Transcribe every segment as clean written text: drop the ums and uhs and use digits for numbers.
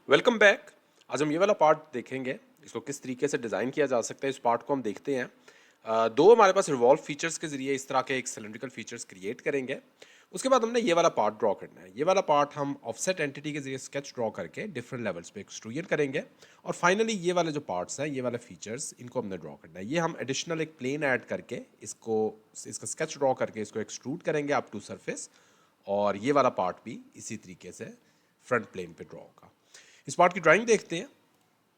Welcome back. आज हम ये वाला पार्ट देखेंगे, इसको किस तरीके से डिज़ाइन किया जा सकता है। इस पार्ट को हम देखते हैं। दो हमारे पास रिवॉल्व फीचर्स के ज़रिए इस तरह के एक सिलेंड्रिकल फीचर्स क्रिएट करेंगे। उसके बाद हमने ये वाला पार्ट ड्रॉ करना है। ये वाला पार्ट हम ऑफसेट एंटिटी के जरिए स्केच ड्रॉ करके डिफरेंट लेवल्स पे एक्सट्रूजन करेंगे। और फाइनली ये वाले जो पार्ट्स हैं, ये वाले फीचर्स, इनको हमने ड्रॉ करना है। ये हम एडिशनल एक प्लेन ऐड करके इसका स्केच ड्रॉ करके इसको एक्सट्रूड करेंगे अप टू सरफेस। और ये वाला पार्ट भी इसी तरीके से फ्रंट प्लेन पे ड्रॉ होगा। इस पार्ट की ड्राइंग देखते हैं।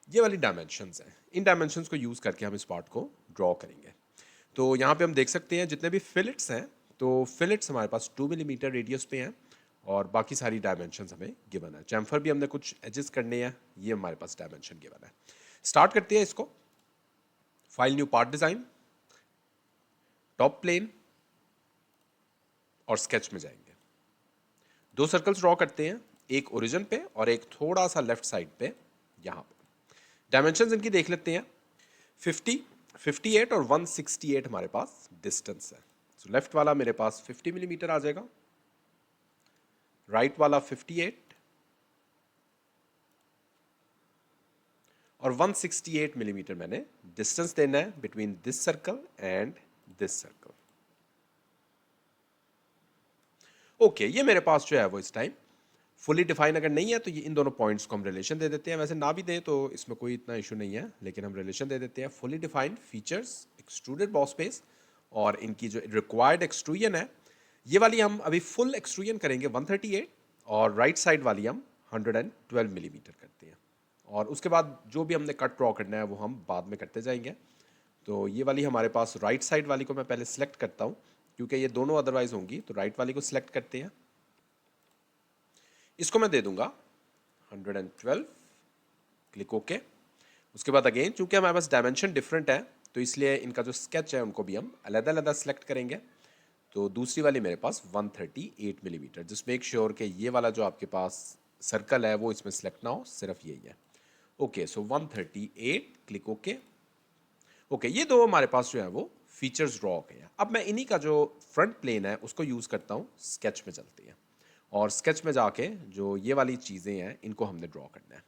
ये वाली डायमेंशंस हैं, इन डायमेंशंस को यूज़ करके हम इस पार्ट को ड्रॉ करेंगे। तो यहाँ पे हम देख सकते हैं जितने भी फिलेट्स हैं, तो फिलेट्स हमारे पास 2 मिलीमीटर रेडियस पे हैं। और बाकी सारी डायमेंशंस हमें गिवन है। चैम्फर भी हमने कुछ एडजस्ट करने हैं, ये हमारे पास डायमेंशन गिवन है। स्टार्ट करते हैं इसको। File, new part design, top plane और स्केच में जाएंगे। दो सर्कल्स ड्रॉ करते हैं, एक ओरिजिन पे और एक थोड़ा सा लेफ्ट साइड पे। यहाँ पे डायमेंशंस इनकी देख लेते हैं। 50, 58 और 168 हमारे पास डिस्टेंस है। सो लेफ्ट वाला मेरे पास 50 मिलीमीटर आ जाएगा, राइट वाला 58 और 168 मिलीमीटर मैंने डिस्टेंस देना है between this circle and this circle. Okay, ये मेरे पास जो है वो इस टाइम फुली डिफाइन अगर नहीं है तो ये इन दोनों पॉइंट्स को हम रिलेशन दे देते हैं। वैसे ना भी दें तो इसमें कोई इतना इशू नहीं है, लेकिन हम रिलेशन दे देते हैं। Fully defined features, extruded boss space और इनकी जो रिक्वायर्ड एक्सट्रूजन है, ये वाली हम अभी फुल एक्सट्रूजन करेंगे 138 और राइट साइड वाली हम 112 मिलीमीटर करते हैं। और उसके बाद जो भी हमने कट ड्रॉ करना है वो हम बाद में करते जाएंगे। तो ये वाली हमारे पास राइट साइड वाली को मैं पहले सेलेक्ट करता हूँ, क्योंकि ये दोनों अदरवाइज होंगी। तो राइट वाली को सिलेक्ट करते हैं, इसको मैं दे दूंगा 112, क्लिक ओके। उसके बाद अगेन चूंकि हमारे पास डायमेंशन डिफरेंट है, तो इसलिए इनका जो स्केच है उनको भी हम अलग अलग सेलेक्ट करेंगे। तो दूसरी वाली मेरे पास 138 मिलीमीटर, जस्ट मेक श्योर कि ये वाला जो आपके पास सर्कल है वो इसमें सेलेक्ट ना हो, सिर्फ यही है। ओके, सो 138, क्लिक ओके। ओके, ये दो हमारे पास जो है वो फीचर्स ड्रॉ हो गए हैं। अब मैं इन्हीं का जो फ्रंट प्लेन है उसको यूज़ करता हूँ। स्केच में चलते हैं और स्केच में जाके जो ये वाली चीज़ें हैं इनको हमने ड्रॉ करना है।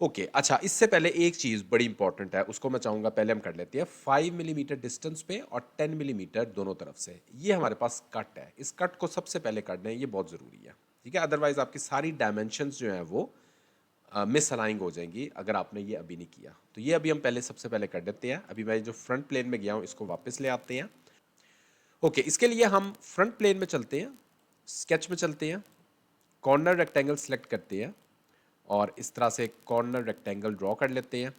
ओके, अच्छा, इससे पहले एक चीज़ बड़ी इंपॉर्टेंट है, उसको मैं चाहूँगा पहले हम कर लेते हैं। 5 मिलीमीटर डिस्टेंस पे और 10 मिलीमीटर दोनों तरफ से ये हमारे पास कट है। इस कट को सबसे पहले करना है, ये बहुत ज़रूरी है, ठीक है। अदरवाइज आपकी सारी डायमेंशंस जो हैं वो मिस अलाइंग हो जाएंगी अगर आपने ये अभी नहीं किया। तो ये अभी हम पहले सबसे पहले कर देते हैं। अभी मैं जो फ्रंट प्लेन में गया हूँ इसको वापस ले आते हैं। ओके, इसके लिए हम फ्रंट प्लेन में चलते हैं, स्केच में चलते हैं, कॉर्नर रेक्टेंगल सेलेक्ट करते हैं और इस तरह से कॉर्नर रेक्टेंगल ड्रॉ कर लेते हैं।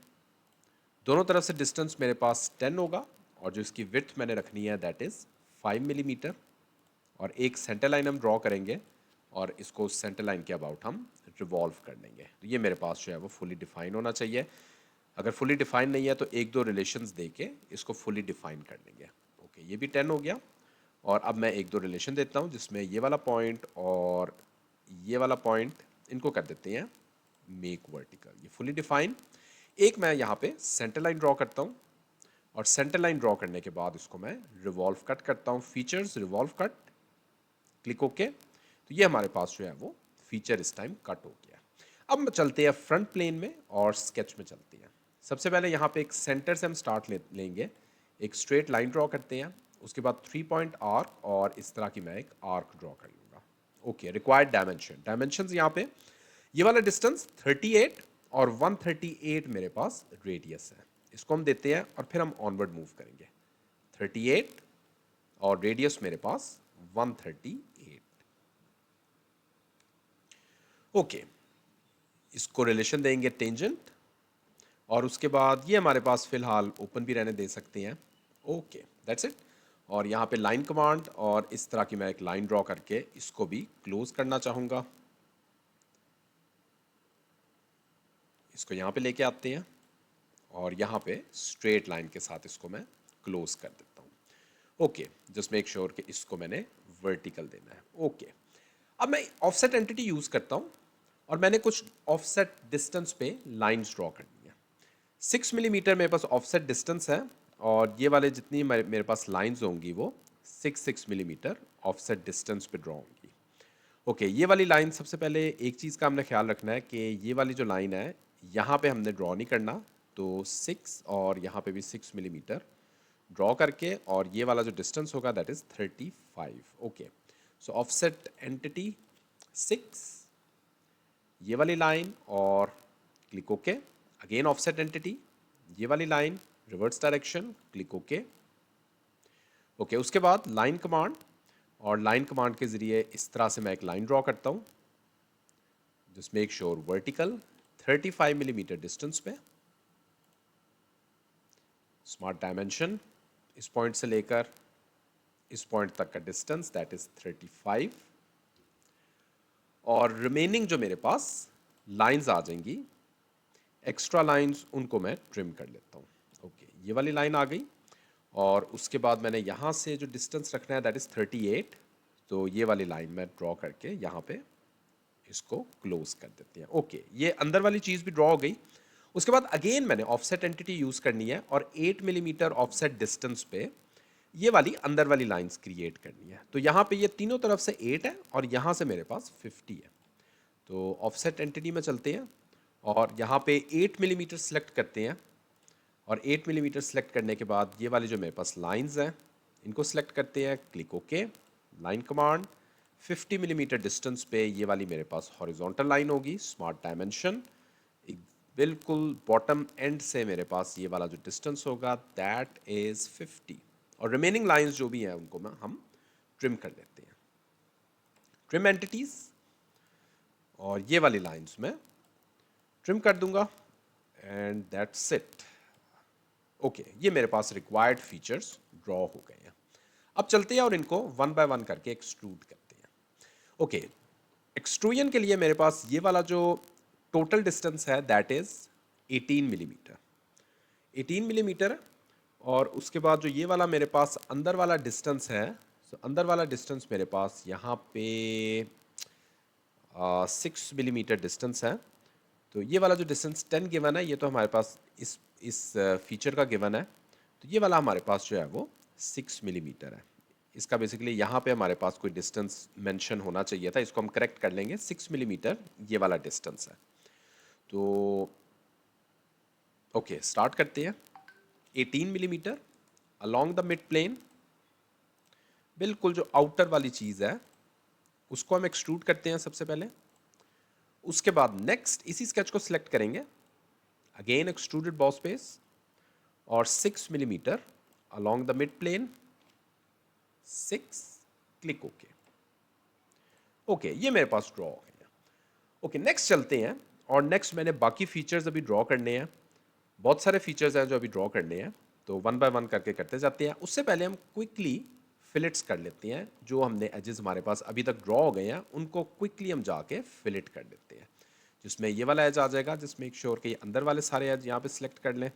दोनों तरफ से डिस्टेंस मेरे पास 10 होगा और जो इसकी विड्थ मैंने रखनी है दैट इज़ 5 मिलीमीटर। और एक सेंटर लाइन हम ड्रॉ करेंगे और इसको सेंटर लाइन के अबाउट हम रिवॉल्व कर लेंगे। तो ये मेरे पास जो है वो फुली डिफाइन होना चाहिए। अगर फुली डिफाइन नहीं है तो एक दो रिलेशंस दे के इसको फुली डिफाइन कर लेंगे। ओके, ये भी 10 हो गया। और अब मैं एक दो रिलेशन देता हूँ, जिसमें ये वाला पॉइंट और ये वाला पॉइंट, इनको कर देते हैं मेक वर्टिकल। ये फुली डिफाइन। एक मैं यहाँ पे सेंटर लाइन ड्रॉ करता हूँ और सेंटर लाइन ड्रॉ करने के बाद इसको मैं रिवॉल्व कट करता हूँ। Features, revolve cut, click okay. तो ये हमारे पास जो है वो फीचर इस टाइम कट हो गया। अब चलते हैं फ्रंट प्लेन में और स्केच में चलते हैं। सबसे पहले यहाँ पे एक सेंटर से हम स्टार्ट लेंगे, एक स्ट्रेट लाइन ड्रॉ करते हैं। उसके बाद 3 पॉइंट आर्क और इस तरह की मैं एक आर्क ड्रॉ कर लूँगा। ओके, रिक्वायर्ड डायमेंशन यहाँ पे ये वाला डिस्टेंस 38 और 138 मेरे पास रेडियस है। इसको हम देते हैं और फिर हम ऑनवर्ड मूव करेंगे। 38 और रेडियस मेरे पास 138। ओके, इसको रिलेशन देंगे टेंजेंट और उसके बाद ये हमारे पास फिलहाल ओपन भी रहने दे सकते हैं। Okay, that's it. और यहाँ पे लाइन कमांड और इस तरह की मैं एक लाइन ड्रॉ करके इसको भी क्लोज करना चाहूँगा। इसको यहाँ पे लेके आते हैं और यहाँ पे स्ट्रेट लाइन के साथ इसको मैं क्लोज कर देता हूँ। ओके, जस्ट मेक श्योर कि इसको मैंने वर्टिकल देना है। ओके, अब मैं ऑफसेट एंटिटी यूज़ करता हूँ और मैंने कुछ ऑफसेट डिस्टेंस पे लाइंस ड्रॉ करनी है। 6 मिलीमीटर मेरे पास ऑफसेट डिस्टेंस है और ये वाले जितनी मेरे पास लाइंस होंगी वो 6 मिलीमीटर ऑफसेट डिस्टेंस पे ड्रॉ होंगी। ओके, ये वाली लाइन सबसे पहले एक चीज़ का हमने ख्याल रखना है कि ये वाली जो लाइन है यहाँ पे हमने ड्रॉ नहीं करना, तो 6 और यहाँ पे भी 6 मिलीमीटर ड्रॉ करके, और ये वाला जो डिस्टेंस होगा that is 35। Okay, so offset entity 6, ये वाली लाइन, और click okay. Again offset entity, ये वाली line, reverse direction, click okay. Okay, उसके बाद लाइन कमांड, और लाइन कमांड के ज़रिए इस तरह से मैं एक लाइन ड्रॉ करता हूँ जिसमें एक श्योर वर्टिकल 35 मिलीमीटर डिस्टेंस पे, स्मार्ट डायमेंशन इस पॉइंट से लेकर इस पॉइंट तक का डिस्टेंस दैट इज 35, और रिमेनिंग जो मेरे पास लाइंस आ जाएंगी, एक्स्ट्रा लाइंस, उनको मैं ट्रिम कर लेता हूँ। ओके, ये वाली लाइन आ गई, और उसके बाद मैंने यहाँ से जो डिस्टेंस रखना है दैट इज़ 38, तो ये वाली लाइन मैं ड्रॉ करके यहाँ पे इसको क्लोज कर देते हैं। ओके, ये अंदर वाली चीज़ भी ड्रॉ हो गई। उसके बाद अगेन मैंने ऑफसेट एंटिटी यूज़ करनी है, और 8 मिलीमीटर ऑफसेट डिस्टेंस पे ये वाली अंदर वाली लाइंस क्रिएट करनी है। तो यहाँ पे ये तीनों तरफ से 8 है, और यहाँ से मेरे पास 50 है। तो ऑफसेट एंटिटी में चलते हैं, और यहाँ पे 8 मिलीमीटर सेलेक्ट करते हैं, और 8 मिलीमीटर सेलेक्ट करने के बाद ये वाली जो मेरे पास लाइंस हैं इनको सेलेक्ट करते हैं, click okay. Line command, 50 millimetre distance पे ये वाली मेरे पास हॉरिजॉन्टल लाइन होगी, स्मार्ट डायमेंशन, बिल्कुल बॉटम एंड से मेरे पास ये वाला जो डिस्टेंस होगा दैट इज़ 50, और रिमेनिंग लाइंस जो भी हैं उनको हम ट्रिम कर लेते हैं। ट्रिम एंटिटीज़, और ये वाली लाइंस में ट्रिम कर दूंगा, एंड दैट्स इट। ओके, ये मेरे पास रिक्वायर्ड फीचर्स ड्रॉ हो गए हैं। अब चलते हैं और इनको वन बाय वन करके एक्सट्रूड करते हैं। ओके, एक्सट्रूजन के लिए मेरे पास ये वाला जो टोटल डिस्टेंस है दैट इज 18 मिलीमीटर, 18 मिलीमीटर। और उसके बाद जो ये वाला मेरे पास अंदर वाला डिस्टेंस है, so अंदर वाला डिस्टेंस मेरे पास यहाँ पे 6 मिलीमीटर डिस्टेंस है। तो ये वाला जो डिस्टेंस 10 गिवन है, ये तो हमारे पास इस फीचर का गिवन है। तो ये वाला हमारे पास जो है वो 6 मिलीमीटर है। इसका बेसिकली यहाँ पे हमारे पास कोई डिस्टेंस मेंशन होना चाहिए था, इसको हम करेक्ट कर लेंगे। 6 मिलीमीटर ये वाला डिस्टेंस है। तो ओके, स्टार्ट करते हैं। 18 millimetre along the mid plane, बिल्कुल जो आउटर वाली चीज़ है उसको हम एक्सट्रूड करते हैं सबसे पहले। उसके बाद नेक्स्ट इसी स्केच को सिलेक्ट करेंगे, अगेन एक्सट्रूडेड बॉस बेस, और 6 millimetre along the mid plane, 6, click okay. Okay, ये मेरे पास ड्रॉ हो गया। ओके, नेक्स्ट चलते हैं, और नेक्स्ट मैंने बाकी फीचर्स अभी ड्रॉ करने हैं। बहुत सारे फीचर्स हैं जो अभी ड्रॉ करने हैं, तो वन बाय वन करके करते जाते हैं। उससे पहले हम क्विकली फिलेट्स कर लेते हैं। जो हमने एजेस हमारे पास अभी तक ड्रॉ हो गए हैं उनको क्विकली हम जाके फिलेट कर लेते हैं, जिसमें ये वाला एज आ जाएगा, जिसमें एक श्योर के ये अंदर वाले सारे एज यहाँ पे सिलेक्ट कर लें।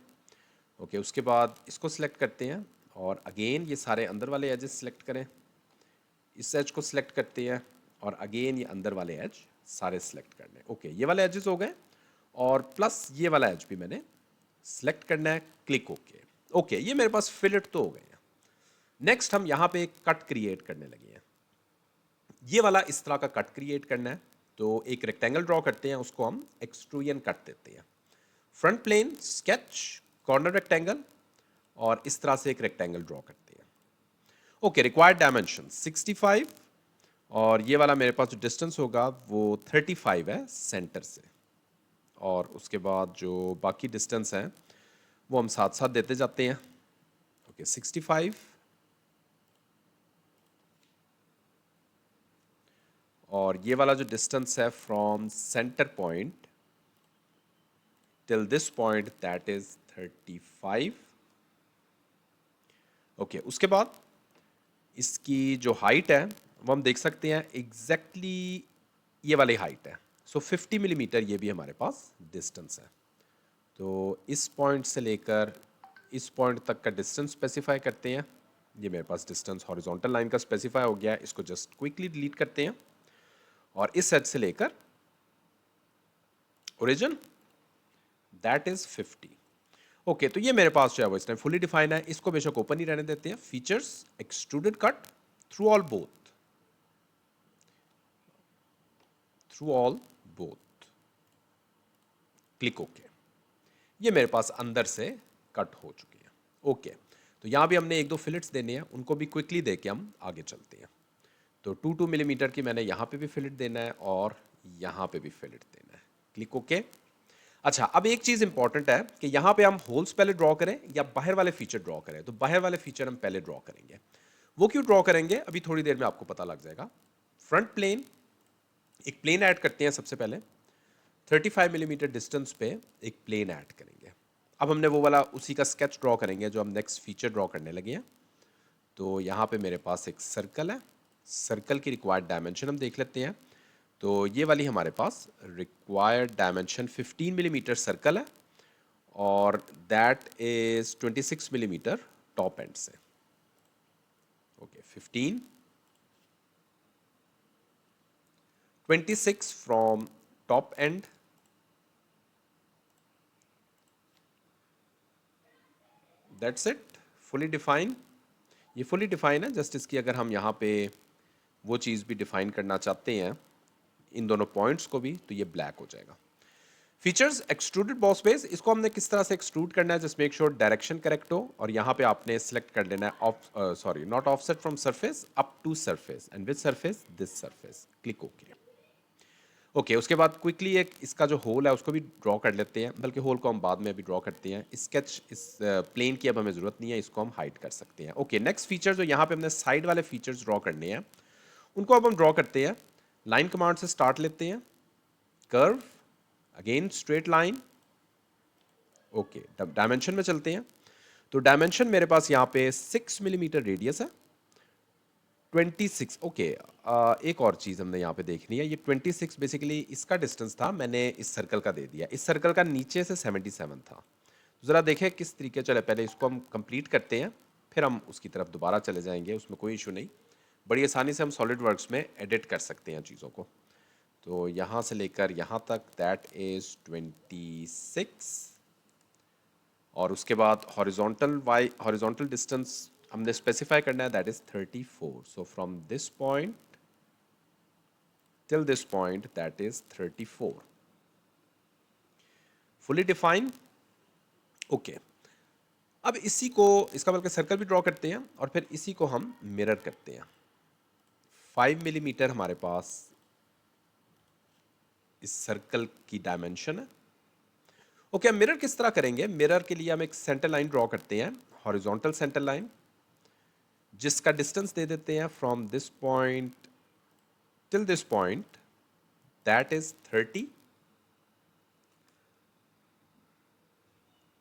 ओके, उसके बाद इसको सिलेक्ट करते हैं, और अगेन ये सारे अंदर वाले एजेस सिलेक्ट करें। इस एज को सिलेक्ट करते हैं, और अगेन ये अंदर वाले एज सारे सिलेक्ट कर लें। ओके, ये वाले एजेस हो गए, और प्लस ये वाला एज भी मैंने सिलेक्ट करना है, क्लिक ओके। ओके, ये मेरे पास फिलेट तो हो गए हैं। नेक्स्ट हम यहाँ पे एक कट क्रिएट करने लगे हैं। ये वाला इस तरह का कट क्रिएट करना है, तो एक रेक्टेंगल ड्रॉ करते हैं, उसको हम एक्सट्रूजन कट देते हैं। Front plane, sketch, corner rectangle, और इस तरह से एक रेक्टेंगल ड्रॉ करते हैं। ओके, रिक्वायर्ड डायमेंशन 65, और ये वाला मेरे पास जो डिस्टेंस होगा वो 35 है सेंटर से, और उसके बाद जो बाकी डिस्टेंस हैं वो हम साथ साथ देते जाते हैं। ओके, 65, और ये वाला जो डिस्टेंस है from centre point till this point that is 35। Okay, उसके बाद इसकी जो हाइट है वो हम देख सकते हैं एग्जैक्टली ये वाली हाइट है। सो 50 मिलीमीटर ये भी हमारे पास डिस्टेंस है। तो इस पॉइंट से लेकर इस पॉइंट तक का डिस्टेंस स्पेसिफाई करते हैं। ये मेरे पास डिस्टेंस हॉरिजॉन्टल लाइन का स्पेसिफाई हो गया है, इसको जस्ट क्विकली डिलीट करते हैं, और इस एज से लेकर ओरिजिन दैट इज 50। ओके, तो ये मेरे पास जो है वो इस टाइम फुली डिफाइन है। इसको बेशक ओपन ही रहने देते हैं। Features, extruded cut through all both, through all both, click okay. ये मेरे पास अंदर से कट हो चुकी है। ओके, तो यहाँ भी हमने एक दो फिलेट्स देने हैं, उनको भी क्विकली दे के हम आगे चलते हैं। तो 2 मिलीमीटर की मैंने यहाँ पे भी फिलेट देना है और यहाँ पे भी फिलेट देना है, क्लिक ओके। अच्छा, अब एक चीज़ इंपॉर्टेंट है कि यहाँ पे हम होल्स पहले ड्रॉ करें या बाहर वाले फीचर ड्रॉ करें। तो बाहर वाले फीचर हम पहले ड्रॉ करेंगे। वो क्यों ड्रॉ करेंगे अभी थोड़ी देर में आपको पता लग जाएगा। फ्रंट प्लेन, एक प्लेन ऐड करते हैं सबसे पहले। 35 मिलीमीटर डिस्टेंस पे एक प्लेन ऐड करेंगे। अब हमने वो वाला उसी का स्केच ड्रॉ करेंगे जो हम नेक्स्ट फीचर ड्रॉ करने लगे हैं। तो यहाँ पे मेरे पास एक सर्कल है। सर्कल की रिक्वायर्ड डायमेंशन हम देख लेते हैं। तो ये वाली हमारे पास रिक्वायर्ड डायमेंशन 15 मिलीमीटर सर्कल है और that is 26 millimetre top end से। Okay, 15, 26 from top end, that's it, fully define. ये फुली डिफाइन है। जस्ट इसकी अगर हम यहाँ पे वो चीज़ भी डिफाइन करना चाहते हैं, इन दोनों पॉइंट्स को भी, तो ये ब्लैक हो जाएगा। फीचर्स, एक्सट्रूडेड बॉस बेस, इसको हमने किस तरह से एक्सट्रूड करना है, just make sure direction correct हो और यहाँ पे आपने सेलेक्ट कर लेना है off, sorry not offset from surface up to surface and with surface this surface, click okay. Okay, उसके बाद क्विकली एक इसका जो होल है उसको भी ड्रॉ कर लेते हैं, बल्कि होल को हम बाद में भी ड्रॉ करते हैं। स्केच इस प्लेन की अब हमें ज़रूरत नहीं है, इसको हम हाइड कर सकते हैं। ओके, नेक्स्ट फीचर जो यहाँ पे हमने साइड वाले फीचर्स ड्रॉ करने हैं, उनको अब हम ड्रॉ करते हैं। लाइन कमांड से स्टार्ट लेते हैं, curve, again straight line. Okay, dimension में चलते हैं। तो डायमेंशन मेरे पास यहाँ पे 6 मिलीमीटर रेडियस है, 26। ओके, एक और चीज़ हमने यहाँ पे देखनी है। ये 26 बेसिकली इसका डिस्टेंस था, मैंने इस सर्कल का दे दिया। इस सर्कल का नीचे से 77 था। तो ज़रा देखें किस तरीके चले। पहले इसको हम कंप्लीट करते हैं, फिर हम उसकी तरफ दोबारा चले जाएंगे, उसमें कोई इशू नहीं। बड़ी आसानी से हम सॉलिड वर्क्स में एडिट कर सकते हैं चीज़ों को। तो यहाँ से लेकर यहाँ तक दैट इज़ 26 और उसके बाद हॉरिजॉन्टल डिस्टेंस हमने स्पेसिफाई करना है, that is 34। So from this point till this point that is 34, fully define. Okay, अब इसी को, इसका बल्कि सर्कल भी ड्रॉ करते हैं और फिर इसी को हम मिरर करते हैं। 5 मिलीमीटर हमारे पास इस सर्कल की डायमेंशन है। ओके, हम मिरर किस तरह करेंगे? मिरर के लिए हम एक सेंटर लाइन ड्रॉ करते हैं, हॉरिजॉन्टल सेंटर लाइन, जिसका डिस्टेंस दे देते हैं from this point till this point, that is 30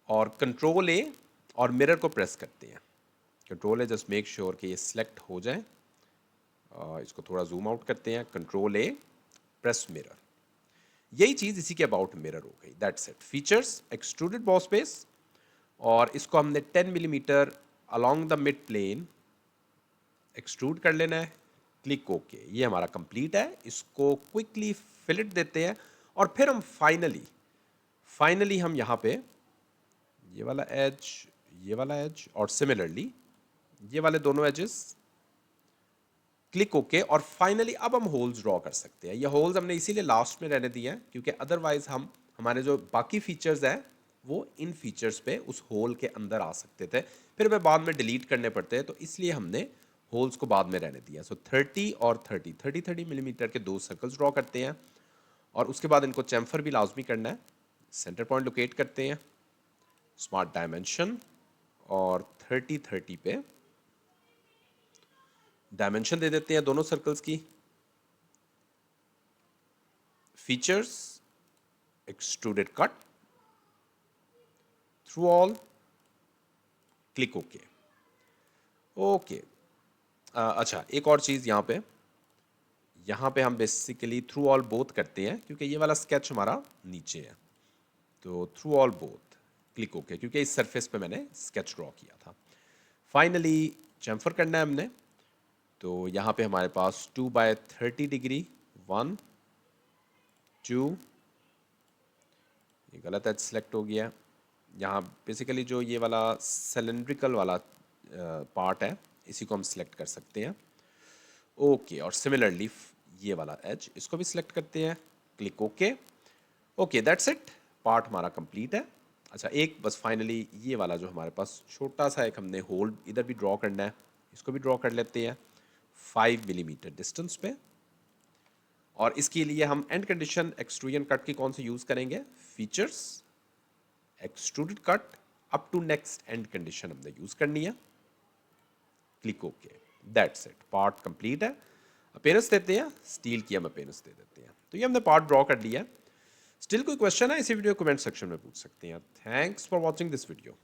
और कंट्रोल ए और मिरर को प्रेस करते हैं। कंट्रोल ए, जस्ट मेक श्योर कि ये सिलेक्ट हो जाए। इसको थोड़ा जूम आउट करते हैं, कंट्रोल ए, प्रेस मिरर। यही चीज़ इसी के अबाउट मिरर हो गई, that's it. Features, extruded boss base और इसको हमने 10 millimetre along the mid plane extrude कर लेना है, क्लिक ओके। ये हमारा कंप्लीट है। इसको क्विकली फिलेट देते हैं और फिर हम फाइनली हम यहाँ पे ये वाला एज और सिमिलरली ये वाले दोनों एजेस, क्लिक ओके। और फाइनली अब हम होल्स ड्रॉ कर सकते हैं। ये होल्स हमने इसीलिए लास्ट में रहने दिए हैं क्योंकि अदरवाइज हम हमारे जो बाकी फीचर्स हैं वो इन फीचर्स पे उस होल के अंदर आ सकते थे, फिर हमें बाद में डिलीट करने पड़ते हैं, तो इसलिए हमने होल्स को बाद में रहने दिया। सो 30 और 30 मिलीमीटर के दो सर्कल्स ड्रॉ करते हैं और उसके बाद इनको चैम्फर भी लाजमी करना है। सेंटर पॉइंट लोकेट करते हैं, स्मार्ट डायमेंशन और 30 पे डायमेंशन दे देते हैं दोनों सर्कल्स की। Features, extruded cut, through all, click okay. Okay, अच्छा एक और चीज़ यहाँ पे हम बेसिकली थ्रू ऑल बोथ करते हैं क्योंकि ये वाला स्केच हमारा नीचे है। तो through all both, click okay, क्योंकि इस सरफेस पे मैंने स्केच ड्रॉ किया था। फाइनली चैम्फर करना है हमने। तो यहाँ पे हमारे पास 2/30 डिग्री, 1 2, ये गलत एज सेलेक्ट हो गया। यहाँ बेसिकली जो ये वाला सिलेंड्रिकल वाला पार्ट है इसी को हम सिलेक्ट कर सकते हैं। ओके, और सिमिलरली ये वाला एज, इसको भी सिलेक्ट करते हैं, click okay. Okay that's it, part हमारा कंप्लीट है। अच्छा एक बस फाइनली ये वाला जो हमारे पास छोटा सा एक हमने होल इधर भी ड्रॉ करना है, इसको भी ड्रॉ कर लेते हैं 5 मिलीमीटर डिस्टेंस पे। और इसके लिए हम एंड कंडीशन एक्सट्रूजन कट की कौन सी यूज़ करेंगे, features extruded cut up to next end condition हमने यूज़ करनी है, click okay. That's it, part complete है। अपीयरेंस देते हैं, स्टील की हम अपीयरेंस दे देते हैं। तो ये हमने पार्ट ड्रॉ कर लिया है। स्टिल कोई क्वेश्चन है इसी वीडियो कमेंट सेक्शन में पूछ सकते हैं। Thanks for watching this video.